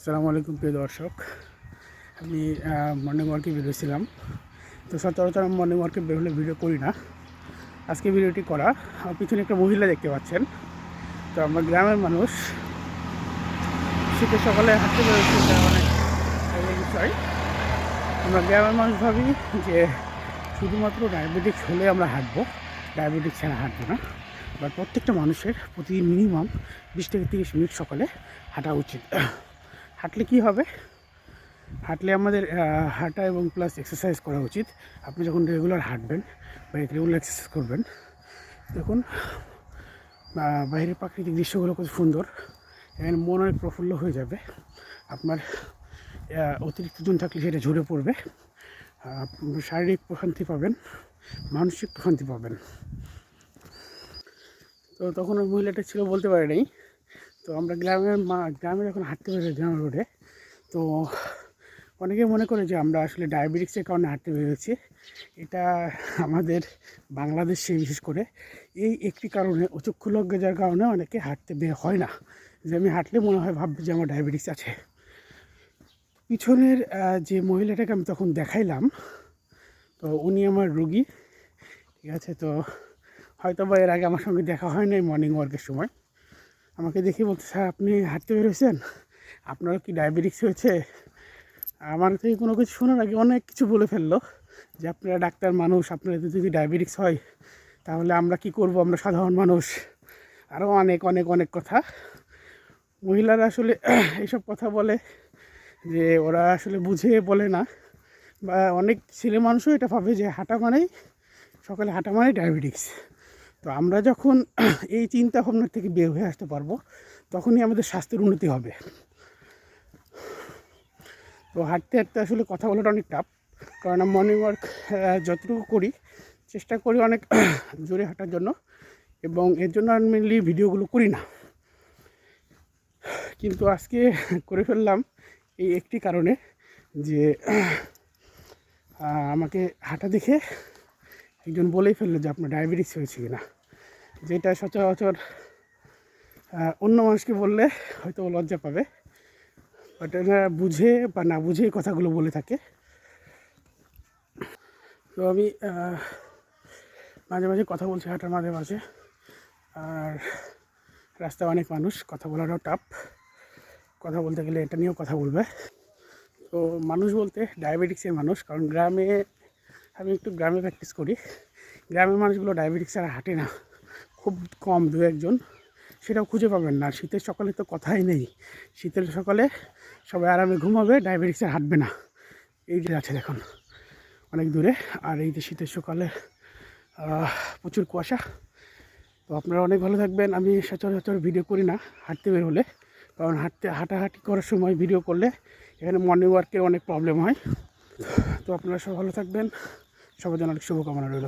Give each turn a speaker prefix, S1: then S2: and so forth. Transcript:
S1: আসসালামু আলাইকুম প্রিয় দর্শক। আমি মর্নিং ওয়ার্কে বেরোছিলাম। তো সচরাচর আমি মর্নিং ওয়ার্কে বেরোলে ভিডিও করি না। আজকে ভিডিওটি করা। আমার পিছনে একটা মহিলা দেখতে পাচ্ছেন। তো আমরা গ্রামের মানুষ, শীতের সকালে হাঁটতে বেরোচ্ছি, এটা অনেক ভালো বিষয়। আমরা গ্রামের মানুষ ভাবি যে শুধুমাত্র ডায়াবেটিক্স হলে আমরা হাঁটবো, ডায়াবেটিক্স ছাড়া হাঁটবো না। বাট প্রত্যেকটা মানুষের প্রতিদিন মিনিমাম 20 থেকে 30 মিনিট সকালে হাঁটা উচিত। হাঁটলে কী হবে? হাঁটলে আমাদের হাঁটা এবং প্লাস এক্সারসাইজ করা উচিত। আপনি যখন রেগুলার হাঁটবেন বা রেগুলার এক্সারসাইজ করবেন, দেখুন বাইরের প্রাকৃতিক দৃশ্যগুলো খুব সুন্দর, এখানে মন অনেক প্রফুল্ল হয়ে যাবে। আপনার অতিরিক্ত জন থাকলে সেটা ঝরে পড়বে, শারীরিক প্রশান্তি পাবেন, মানসিক প্রশান্তি পাবেন। তো তখন ওই মহিলাটা ছিল বলতে পারে নাই। তো আমরা গ্রামে যখন হাঁটতে বেরোই গ্রামের রোডে, তো অনেকে মনে করে যে আমরা আসলে ডায়াবেটিক্সের কারণে হাঁটতে বেরোচ্ছি। এটা আমাদের বাংলাদেশে বিশেষ করে এই একটি কারণে, অচক্ষু লজ্জার কারণে অনেকে হাঁটতে বের হয় না। যে আমি হাঁটলে মনে হয় ভাববে যে আমার ডায়াবেটিক্স আছে। পিছনের যে মহিলাটাকে আমি তখন দেখাইলাম, তো উনি আমার রোগী, ঠিক আছে। তো হয়তো বা এর আগে আমার সঙ্গে দেখা হয় নাই মর্নিং ওয়ার্কের সময়। আমাকে দেখে বলতে, স্যার আপনি হাঁটতে বেরোয়েছেন, আপনারও কি ডায়াবেটিক্স হয়েছে? আমার থেকে কোনো কিছু শোনার আগে অনেক কিছু বলে ফেললো, যে আপনারা ডাক্তার মানুষ, আপনাদের যদি ডায়াবেটিক্স হয় তাহলে আমরা কি করব, আমরা সাধারণ মানুষ, আরও অনেক অনেক অনেক কথা। মহিলারা আসলে এইসব কথা বলে যে ওরা আসলে বুঝে বলে না, বা অনেক ছেলে মানুষও এটা ভাবে যে হাঁটা মানেই, সকালে হাঁটা মানেই ডায়াবেটিক্স। তো আমরা যখন এই চিন্তা ভাবনার থেকে বের হয়ে আসতে পারবো, তখনই আমাদের স্বাস্থ্যের উন্নতি হবে। তো হাঁটতে হাঁটতে আসলে কথা বলাটা অনেক টাফ, কারণ আমি মর্নিং ওয়ার্ক যতটুকু করি চেষ্টা করি অনেক জোরে হাঁটার জন্য, এবং এর জন্য আমি মেনলি ভিডিওগুলো করি না। কিন্তু আজকে করে ফেললাম এই একটি কারণে, যে আমাকে হাঁটা দেখে একজন বলেই ফেললো যে আপনার ডায়াবেটিস হয়েছে কিনা, যেটা সচরাচর অন্য মানুষকে বললে হয়তো লজ্জা পাবে, বাট এরা বুঝে বা না বুঝে এই কথাগুলো বলে থাকে। তো আমি মাঝে মাঝে কথা বলছি হাঁটার মাঝে মাঝে, আর রাস্তায় অনেক মানুষ, কথা বলারও টাফ। কথা বলতে গেলে এটা নিয়েও কথা বলবে। তো মানুষ বলতে ডায়াবেটিক্সের মানুষ, কারণ গ্রামে, আমি একটু গ্রামে প্র্যাকটিস করি, গ্রামের মানুষগুলো ডায়াবেটিক্স ছাড়া হাঁটে না, খুব কম দু একজন, সেটাও খুঁজে পাবেন না। শীতের সকালে তো কথাই নেই, শীতের সকালে সবাই আরামে ঘুমাবে, ডায়াবেটিক্স আর হাঁটবে না। এই যে আছে দেখুন অনেক দূরে, আর এই যে শীতের সকালে প্রচুর কুয়াশা। তো আপনারা অনেক ভালো থাকবেন। আমি সচরাচর ভিডিও করি না হাঁটতে বের হলে, কারণ হাঁটাহাঁটি করার সময় ভিডিও করলে এখানে মর্নিং ওয়ার্কের অনেক প্রবলেম হয়। তো আপনারা সব ভালো থাকবেন, সবার জন্য অনেক শুভকামনা রইল।